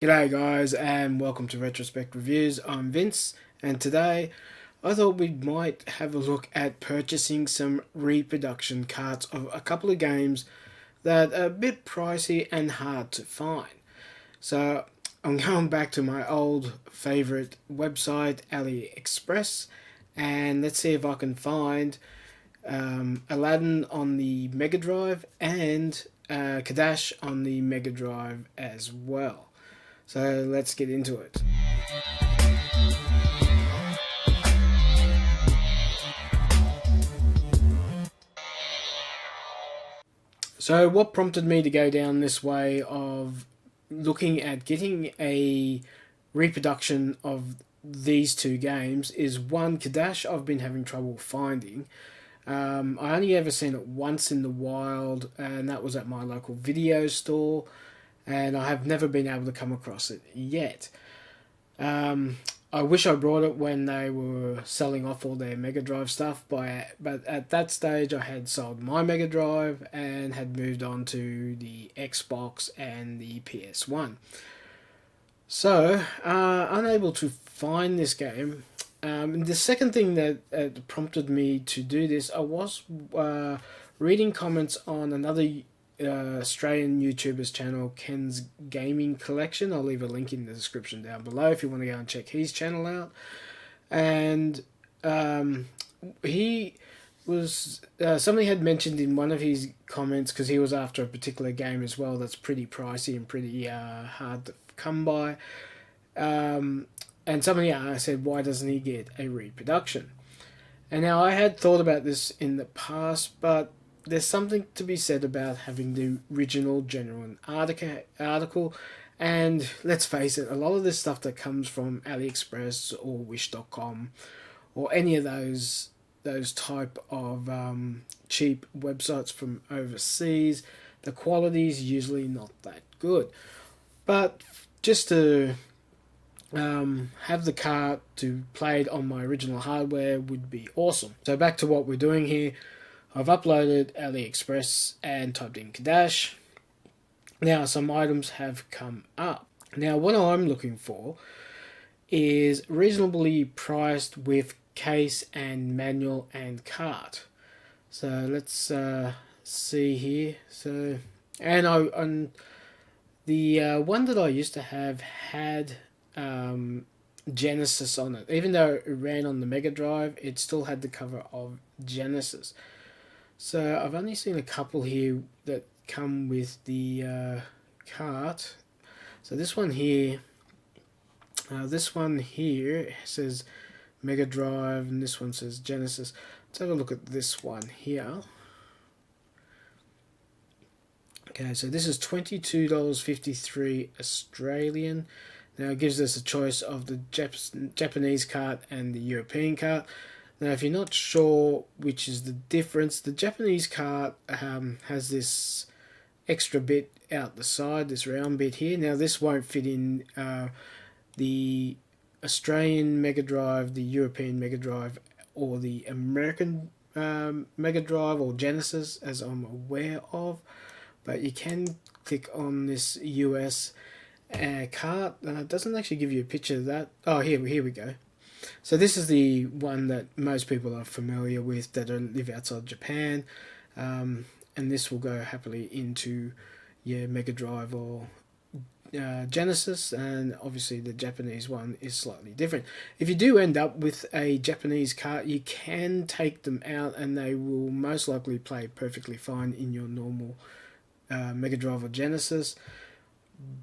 G'day guys and welcome to Retrospectreviews. I'm Vince and today I thought we might have a look at purchasing some reproduction carts of a couple of games that are a bit pricey and hard to find. So I'm going back to my old favourite website AliExpress and let's see if I can find Aladdin on the Mega Drive and Kadesh on the Mega Drive as well. So let's get into it. So what prompted me to go down this way of looking at getting a reproduction of these two games is one, Kadesh I've been having trouble finding. I only ever seen it once in the wild and that was at my local video store, and I have never been able to come across it yet. I wish I brought it when they were selling off all their Mega Drive stuff, but at that stage I had sold my Mega Drive and had moved on to the Xbox and the PS1. So, unable to find this game. The second thing that prompted me to do this, I was reading comments on another Australian YouTuber's channel, Ken's Gaming Collection. I'll leave a link in the description down below if you want to go and check his channel out. And he was somebody had mentioned in one of his comments, because he was after a particular game as well that's pretty pricey and pretty hard to come by. And somebody said, why doesn't he get a reproduction? And now I had thought about this in the past, but there's something to be said about having the original genuine article, and let's face it, a lot of this stuff that comes from AliExpress or Wish.com or any of those type of cheap websites from overseas, the quality is usually not that good. But just to have the cart to play it on my original hardware would be awesome. So back to what we're doing here. I've uploaded AliExpress and typed in Kadesh. Now some items have come up. Now what I'm looking for is reasonably priced with case and manual and cart. So let's see here. So and the one that I used to have had Genesis on it. Even though it ran on the Mega Drive, it still had the cover of Genesis. So I've only seen a couple here that come with the cart. So this one here says Mega Drive, and this one says Genesis. Let's have a look at this one here. Okay, so this is $22.53 Australian. Now it gives us a choice of the Japanese cart and the European cart. Now, if you're not sure which is the difference, the Japanese cart has this extra bit out the side, this round bit here. Now, this won't fit in the Australian Mega Drive, the European Mega Drive, or the American Mega Drive or Genesis, as I'm aware of. But you can click on this US cart. It doesn't actually give you a picture of that. Oh, here we go. So this is the one that most people are familiar with that live outside Japan, and this will go happily into your Mega Drive or Genesis, and obviously the Japanese one is slightly different. If you do end up with a Japanese cart, you can take them out and they will most likely play perfectly fine in your normal Mega Drive or Genesis.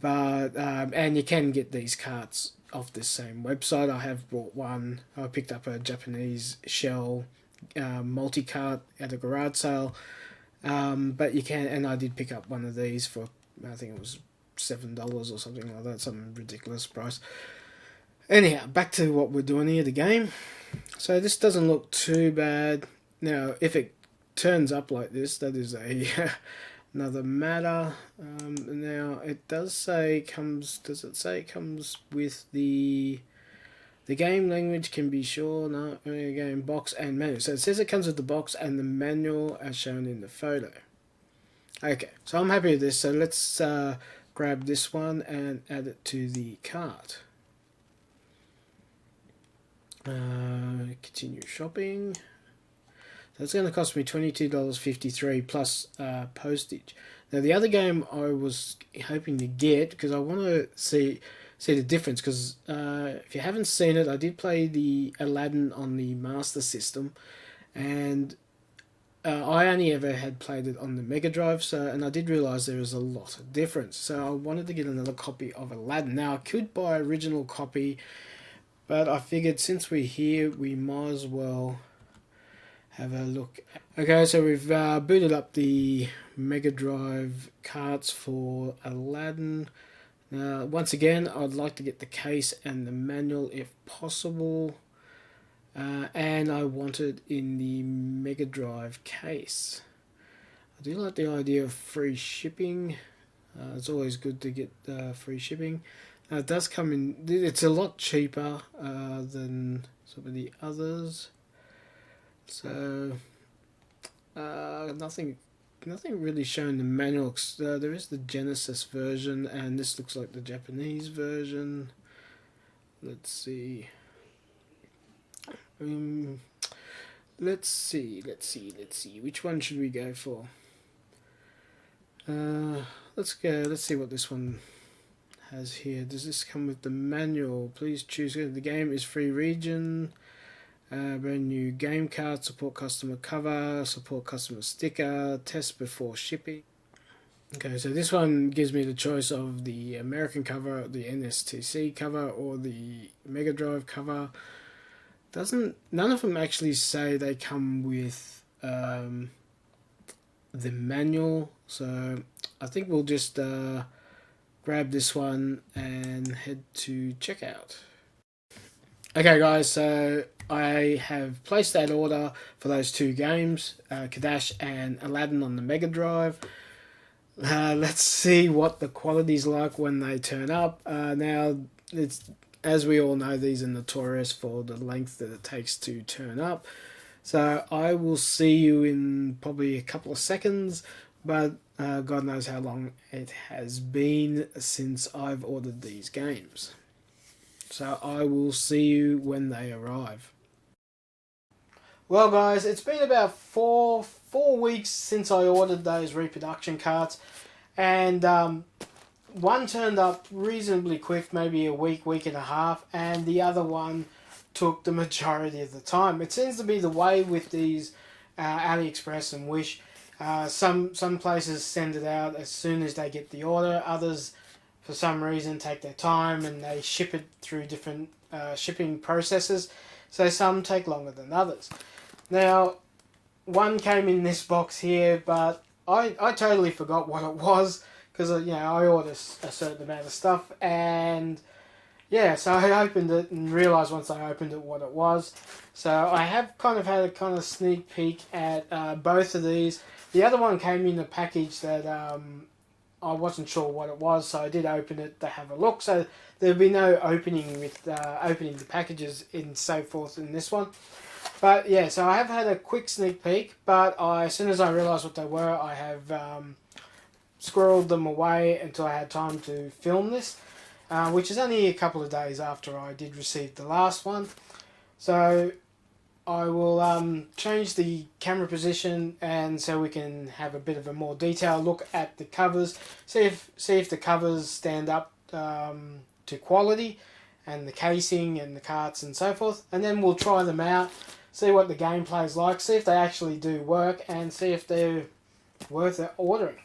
But and you can get these carts off this same website. I have bought one. I picked up a Japanese shell multi-cart at a garage sale. But you can, and I did pick up one of these for, I think it was $7 or something like that, some ridiculous price. Anyhow, back to what we're doing here, the game. So this doesn't look too bad. Now, if it turns up like this, that is a another matter. Now it does say does it say it comes with the game language can be sure, no, game box and manual. So it says it comes with the box and the manual as shown in the photo. Okay, so I'm happy with this. So let's grab this one and add it to the cart. Continue shopping. So it's going to cost me $22.53 plus postage. Now the other game I was hoping to get, because I want to see the difference, because if you haven't seen it, I did play the Aladdin on the Master System, and I only ever had played it on the Mega Drive, and I did realise there was a lot of difference. So I wanted to get another copy of Aladdin. Now I could buy an original copy, but I figured since we're here, we might as well have a look. Okay, so we've booted up the Mega Drive carts for Aladdin. Now, once again, I'd like to get the case and the manual if possible. And I want it in the Mega Drive case. I do like the idea of free shipping. It's always good to get free shipping. It does come in, it's a lot cheaper than some of the others. So, nothing really shown the manual. There is the Genesis version, and this looks like the Japanese version. Let's see. Let's see. Which one should we go for? Let's see what this one has here. Does this come with the manual? Please choose. The game is free region. Brand new game card, support customer cover, support customer sticker, test before shipping. Okay, so this one gives me the choice of the American cover, the NSTC cover, or the Mega Drive cover. None of them actually say they come with the manual, so I think we'll just grab this one and head to checkout. Okay guys, so I have placed that order for those two games, Kadesh and Aladdin on the Mega Drive. Let's see what the quality's like when they turn up. Now, it's, as we all know, these are notorious for the length that it takes to turn up. So I will see you in probably a couple of seconds, but God knows how long it has been since I've ordered these games. So I will see you when they arrive. Well guys, it's been about four weeks since I ordered those Reproduction carts, and one turned up reasonably quick, maybe a week and a half, and the other one took the majority of the time. It seems to be the way with these AliExpress and Wish. Some places send it out as soon as they get the order. Others, for some reason, take their time and they ship it through different shipping processes. So some take longer than others. Now, one came in this box here, but I totally forgot what it was, because I ordered a certain amount of stuff, and yeah, so I opened it and realised once I opened it what it was. So I have had a sneak peek at both of these. The other one came in a package that I wasn't sure what it was, so I did open it to have a look. So there'll be no opening with opening the packages and so forth in this one. But yeah, so I have had a quick sneak peek, but as soon as I realised what they were, I have squirreled them away until I had time to film this, which is only a couple of days after I did receive the last one. So I will change the camera position, and so we can have a bit of a more detailed look at the covers, see if the covers stand up to quality, and the casing and the carts and so forth, and then we'll try them out, see what the gameplay is like, see if they actually do work, and see if they're worth ordering.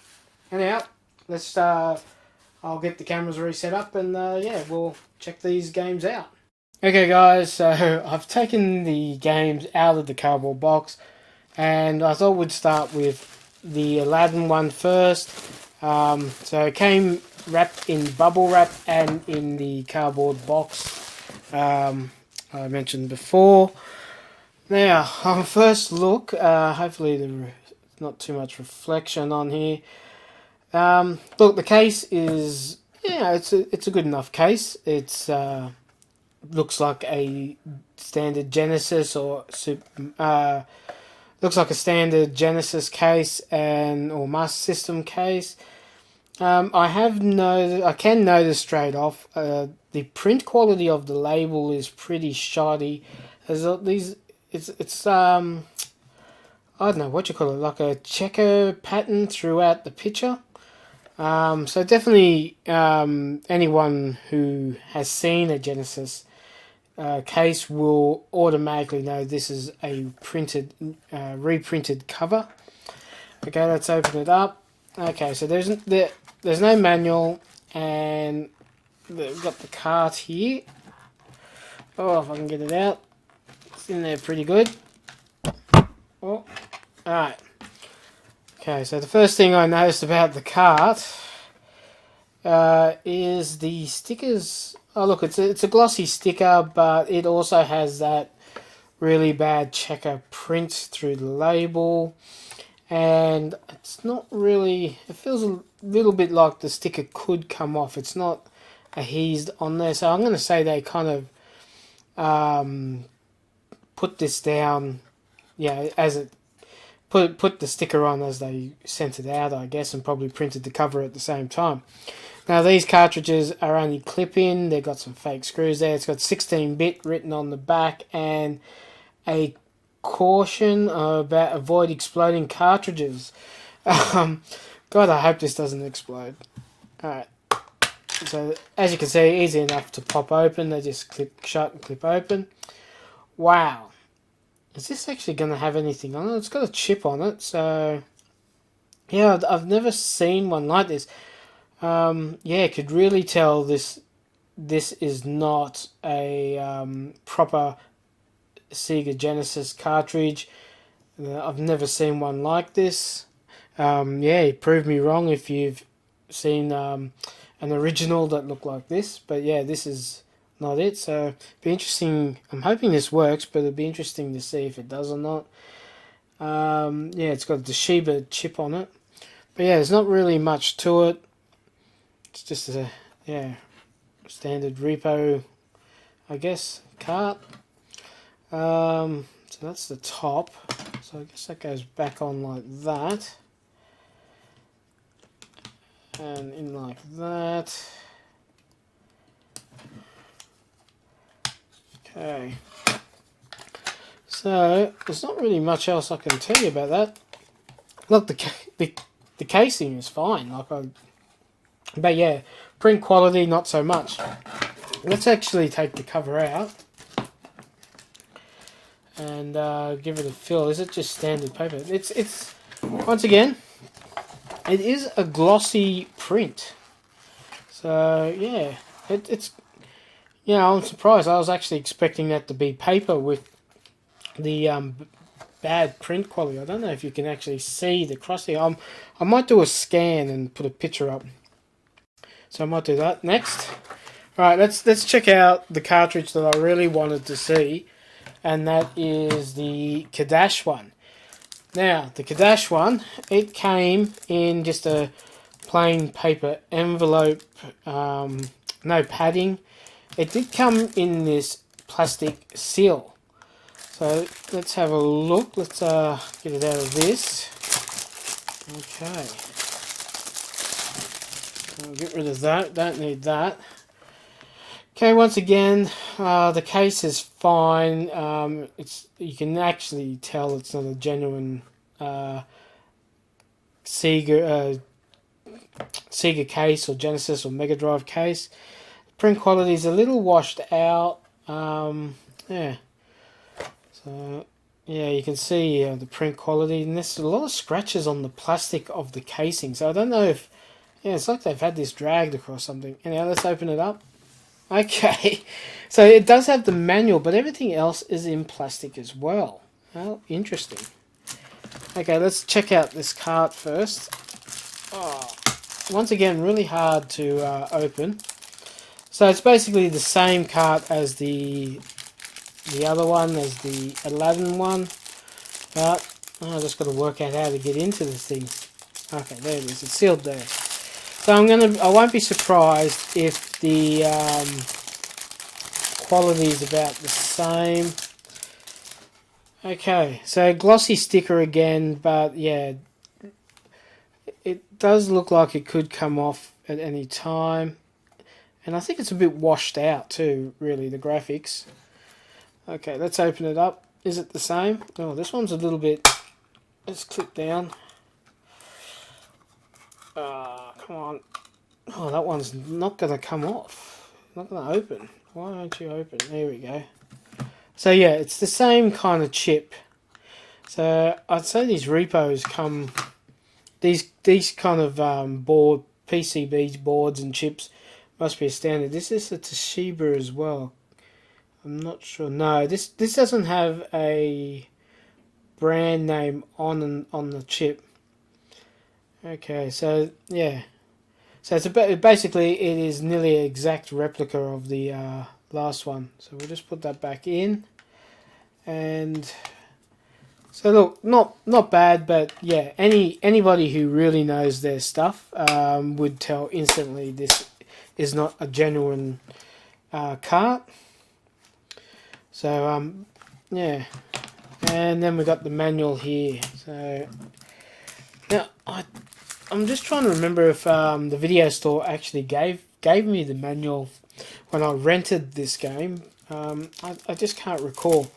Anyhow, let's I'll get the cameras reset up, and yeah, we'll check these games out. Okay guys, so I've taken the games out of the cardboard box, and I thought we'd start with the Aladdin one first. So it came wrapped in bubble wrap and in the cardboard box I mentioned before. Now, on first look, hopefully there's not too much reflection on here. Look, the case is, it's a good enough case. It's looks like a standard Genesis looks like a standard Genesis case or Master System case. I can notice straight off the print quality of the label is pretty shoddy. There's these, it's I don't know what you call it, like a checker pattern throughout the picture. So definitely anyone who has seen a Genesis case will automatically know this is a reprinted cover. Okay, let's open it up. Okay, so there's no manual, and we've got the cart here. Oh, if I can get it out, it's in there pretty good. Oh, alright. Okay, so the first thing I noticed about the cart is the stickers. Oh, look, it's a glossy sticker, but it also has that really bad checker print through the label. And it's not really, it feels a little bit like the sticker could come off. It's not adhesed on there, so I'm going to say they kind of put this down, as it put the sticker on as they sent it out, I guess, and probably printed the cover at the same time. Now these cartridges are only clip-in. They've got some fake screws there. It's got 16-bit written on the back and a caution about avoid exploding cartridges. God, I hope this doesn't explode. Alright, so as you can see, easy enough to pop open. They just clip shut and clip open. Wow, is this actually going to have anything on it? It's got a chip on it, so yeah, I've never seen one like this. Yeah, could really tell this is not a proper Sega Genesis cartridge. I've never seen one like this. Yeah, prove me wrong if you've seen an original that looked like this, but yeah, this is not it. So it'd be interesting. I'm hoping this works, but it'd be interesting to see if it does or not. Yeah, it's got a Toshiba chip on it, but yeah, there's not really much to it. It's just a standard repo, I guess, cart. So that's the top. So I guess that goes back on like that. And in like that. Okay. So there's not really much else I can tell you about that. Look, the casing is fine. But yeah, print quality not so much. Let's actually take the cover out and give it a feel. Is it just standard paper? It's once again, it is a glossy print. So yeah, it's I'm surprised. I was actually expecting that to be paper with the bad print quality. I don't know if you can actually see the crosshair. I might do a scan and put a picture up. So I might do that next. Alright, let's check out the cartridge that I really wanted to see, and that is the Kadesh one. Now, the Kadesh one, it came in just a plain paper envelope, no padding. It did come in this plastic seal. So let's have a look. Let's get it out of this. Okay. I'll get rid of that. Don't need that. Okay, once again, the case is fine. You can actually tell it's not a genuine Sega case or Genesis or Mega Drive case. Print quality is a little washed out. Yeah. So yeah, you can see the print quality, and there's a lot of scratches on the plastic of the casing. So I don't know if it's like they've had this dragged across something. Anyhow, let's open it up. Okay, so it does have the manual, but everything else is in plastic as well. How interesting. Okay, let's check out this cart first. Oh, once again, really hard to open. So it's basically the same cart as the other one, as the Aladdin one. But I just got to work out how to get into this thing. Okay, there it is. It's sealed there. So I won't be surprised if the quality is about the same. Okay, so glossy sticker again, but yeah, it does look like it could come off at any time. And I think it's a bit washed out too, really, the graphics. Okay, let's open it up. Is it the same? Oh, this one's a little bit... Let's click down. Come on. Oh, that one's not going to come off. Not going to open. Why don't you open? There we go. So yeah, it's the same kind of chip. So I'd say these repos come... These kind of board, PCB boards and chips must be a standard. This is a Toshiba as well. I'm not sure. No, this doesn't have a brand name on the chip. Okay, so yeah, so it's basically it is nearly an exact replica of the last one. So we'll just put that back in, and so look, not bad, but yeah, anybody who really knows their stuff would tell instantly this is not a genuine cart. So yeah, and then we got the manual here. So now I'm just trying to remember if the video store actually gave me the manual when I rented this game. I just can't recall.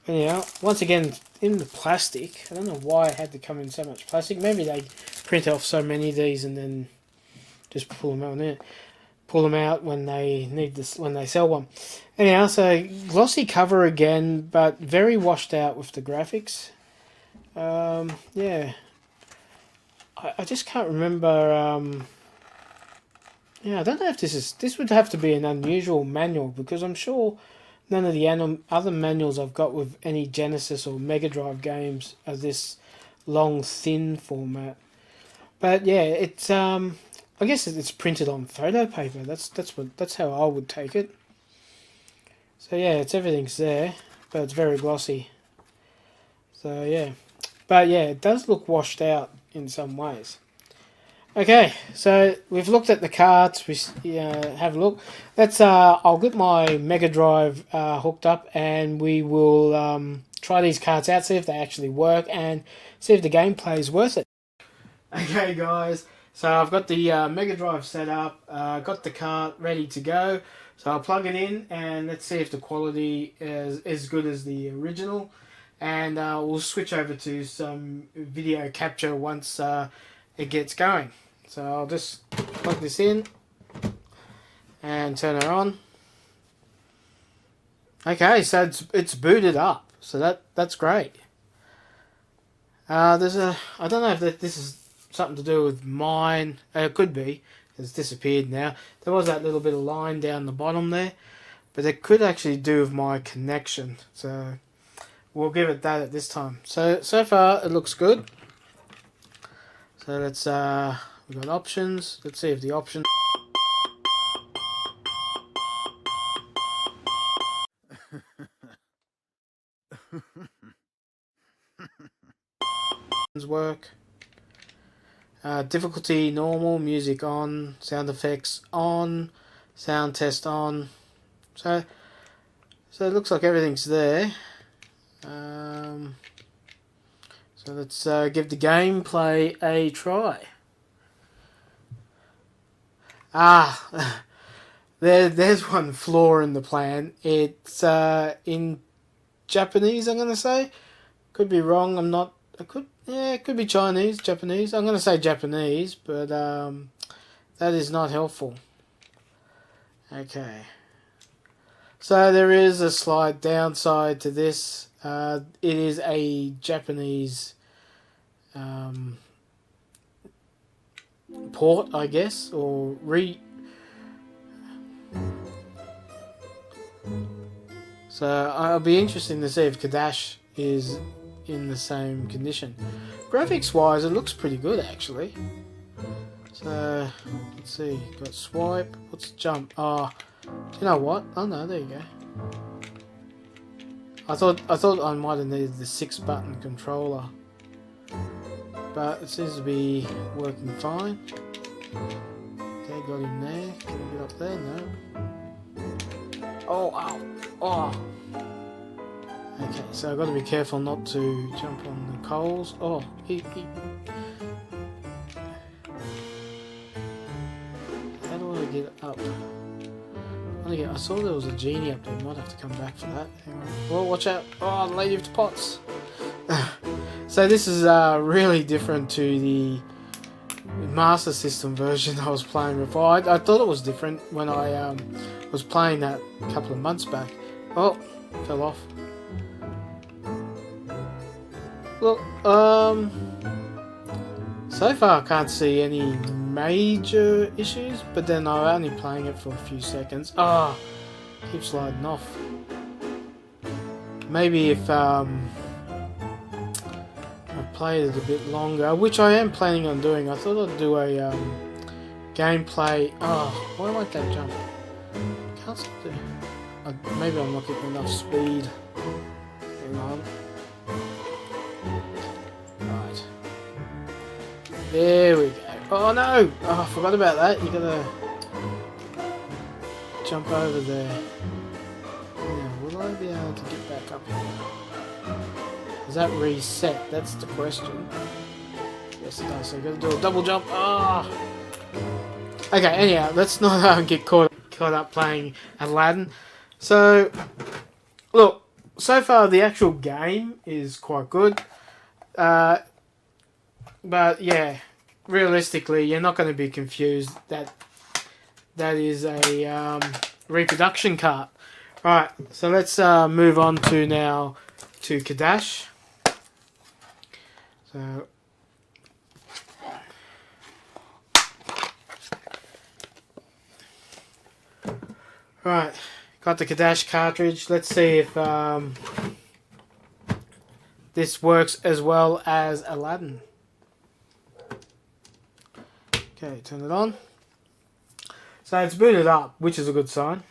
Anyhow, once again, in the plastic. I don't know why it had to come in so much plastic. Maybe they print off so many of these and then just pull them out there. Pull them out when they need this, when they sell one. Anyhow, so glossy cover again, but very washed out with the graphics. Yeah, I just can't remember. Yeah, I don't know if this would have to be an unusual manual, because I'm sure none of the other manuals I've got with any Genesis or Mega Drive games are this long, thin format. But yeah, it's I guess it's printed on photo paper. That's how I would take it. So yeah, everything's there, but it's very glossy. So yeah, but yeah, it does look washed out in some ways. Okay, so we've looked at the carts. We have a look. Let's. I'll get my Mega Drive hooked up, and we will try these carts out, see if they actually work, and see if the gameplay is worth it. Okay, guys. So I've got the Mega Drive set up. Got the cart ready to go. So I'll plug it in, and let's see if the quality is as good as the original. And we'll switch over to some video capture once it gets going. So I'll just plug this in and turn it on. Okay, so it's booted up, so that's great. I don't know if this is something to do with mine. It could be. It's disappeared now. There was that little bit of line down the bottom there, but it could actually do with my connection. So we'll give it that at this time. So far it looks good. So let's we've got options. Let's see if the options work. Difficulty normal, music on, sound effects on, sound test on. So it looks like everything's there. So let's give the gameplay a try. There's one flaw in the plan. It's in Japanese, I'm gonna say. Could be wrong. It could be Chinese, Japanese. I'm gonna say Japanese, but that is not helpful. Okay. So there is a slight downside to this. It is a Japanese port, I guess, or So I'll be interested to see if Kadesh is in the same condition. Graphics wise, it looks pretty good actually. So let's see, got swipe. What's jump? Oh, you know what? Oh no, there you go. I thought I might have needed the 6-button controller, but it seems to be working fine. Okay, got him there. Can we get up there? No. Oh, ow. Oh. Okay, so I've got to be careful not to jump on the coals. Oh, get up. I saw there was a genie up there. Might have to come back for that. Anyway. Well, watch out! Oh, the Lady of the Pots. So this is really different to the Master System version I was playing before. I thought it was different when I was playing that a couple of months back. Oh, fell off. Look, so far I can't see any major issues, but then I'm only playing it for a few seconds. Ah, keeps sliding off. Maybe if I played it a bit longer, which I am planning on doing. I thought I'd do a gameplay. Oh, why won't that jump? Can't see the. Maybe I'm not getting enough speed. Hang on. Right. There we go. Oh no! Oh, I forgot about that. You gotta jump over there. Now, will I be able to get back up here? Does that reset? That's the question. Yes, it does. So I gotta do a double jump. Ah! Oh. Okay. Anyhow, let's not get caught up playing Aladdin. So, look. So far, the actual game is quite good. But yeah. Realistically, you're not going to be confused that is a reproduction cart. Right, so let's move on to Kadesh. So, right, got the Kadesh cartridge. Let's see if this works as well as Aladdin. Okay, turn it on. So it's booted up, which is a good sign.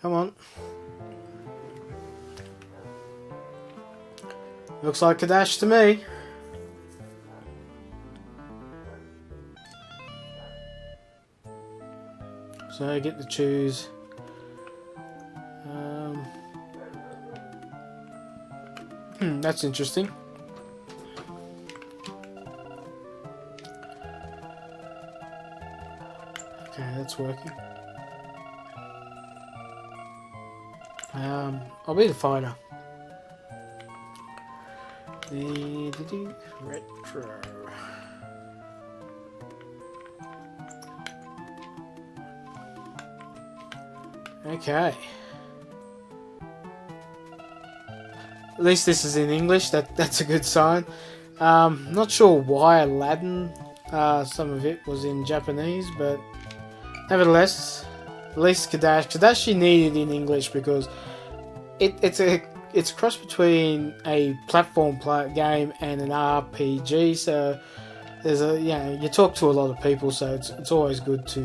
Come on. Looks like Kadesh to me. So I get to choose. That's interesting. Okay, that's working. I'll be the fighter. The retro. Okay. At least this is in English. That's a good sign. Not sure why Aladdin. Some of it was in Japanese, but nevertheless, at least Kadesh you need it in English because it's a cross between a platform game and an RPG. So there's you talk to a lot of people, so it's always good to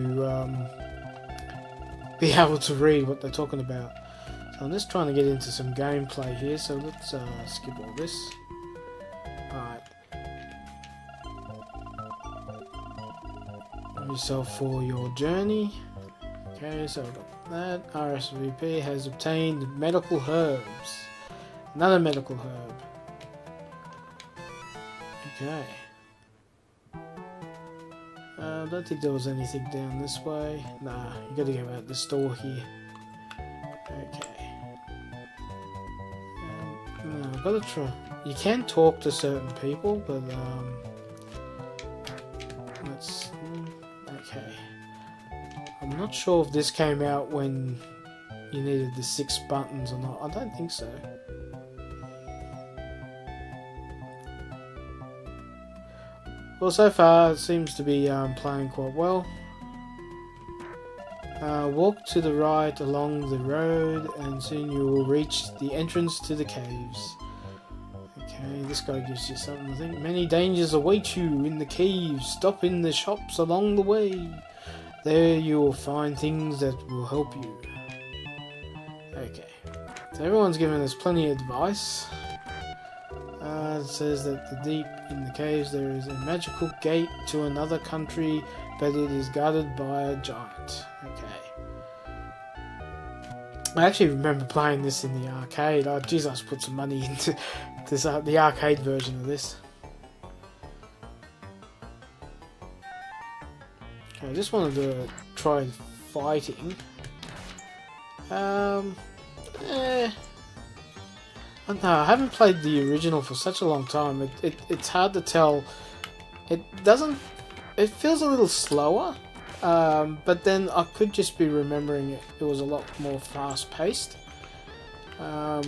be able to read what they're talking about. So I'm just trying to get into some gameplay here. So let's skip all this. Alright. Yourself for your journey. Okay, so we've got that. RSVP has obtained medical herbs. Another medical herb. Okay. I don't think there was anything down this way. Nah, you gotta go out the store here. Okay. I've gotta try. You can talk to certain people, but let's. Okay. I'm not sure if this came out when you needed the 6 buttons or not. I don't think so. Well, so far it seems to be playing quite well. Walk to the right along the road and soon you will reach the entrance to the caves. Okay, this guy gives you something I think. Many dangers await you in the caves. Stop in the shops along the way. There you will find things that will help you. Okay, so everyone's giving us plenty of advice. It says that deep in the caves there is a magical gate to another country, but it is guarded by a giant. Okay. I actually remember playing this in the arcade. Oh jeez, I put some money into this, the arcade version of this. Okay, I just wanted to try fighting. I don't know, I haven't played the original for such a long time. It's hard to tell. It doesn't. It feels a little slower, but then I could just be remembering it was a lot more fast-paced. Wrong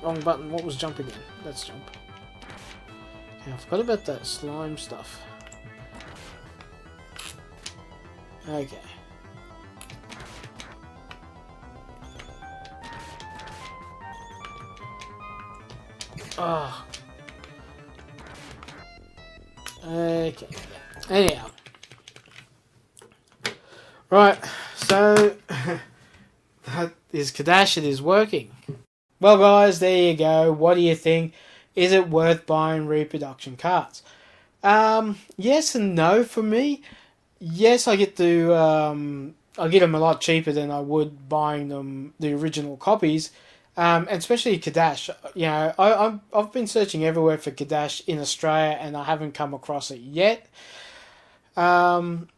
button. What was jump again? Let's jump. Okay, I forgot about that slime stuff. Okay. Okay. Anyhow. Right, so that is Kadesh. It is working. Well, guys, there you go. What do you think? Is it worth buying reproduction cards? Yes and no for me. Yes, I get them a lot cheaper than I would buying them the original copies. And especially Kadesh. You know, I've been searching everywhere for Kadesh in Australia, and I haven't come across it yet. Aladdin,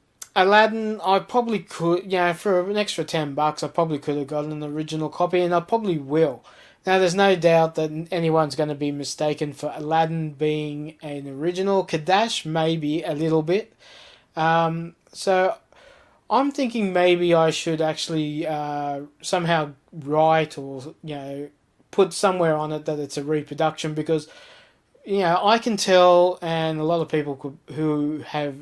I probably could, you know, for an extra $10, I probably could have gotten an original copy, and I probably will. Now, there's no doubt that anyone's going to be mistaken for Aladdin being an original. Kadesh, maybe a little bit. So I'm thinking maybe I should actually somehow write or, you know, put somewhere on it that it's a reproduction, because, you know, I can tell, and a lot of people who have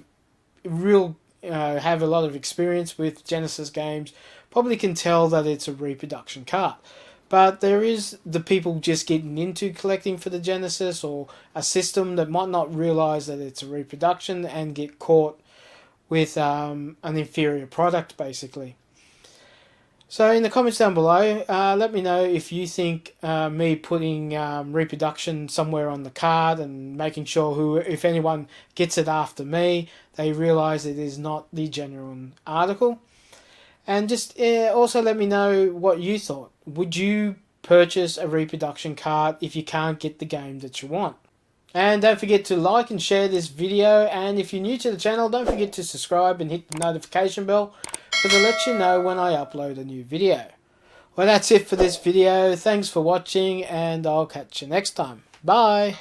have a lot of experience with Genesis games probably can tell that it's a reproduction card. But there is the people just getting into collecting for the Genesis or a system that might not realise that it's a reproduction and get caught with an inferior product, basically. So in the comments down below, let me know if you think me putting reproduction somewhere on the card and making sure if anyone gets it after me, they realise it is not the genuine article. And just also let me know what you thought. Would you purchase a reproduction card if you can't get the game that you want? And don't forget to like and share this video. And if you're new to the channel, don't forget to subscribe and hit the notification bell, because it lets you know when I upload a new video. Well, that's it for this video. Thanks for watching, and I'll catch you next time. Bye!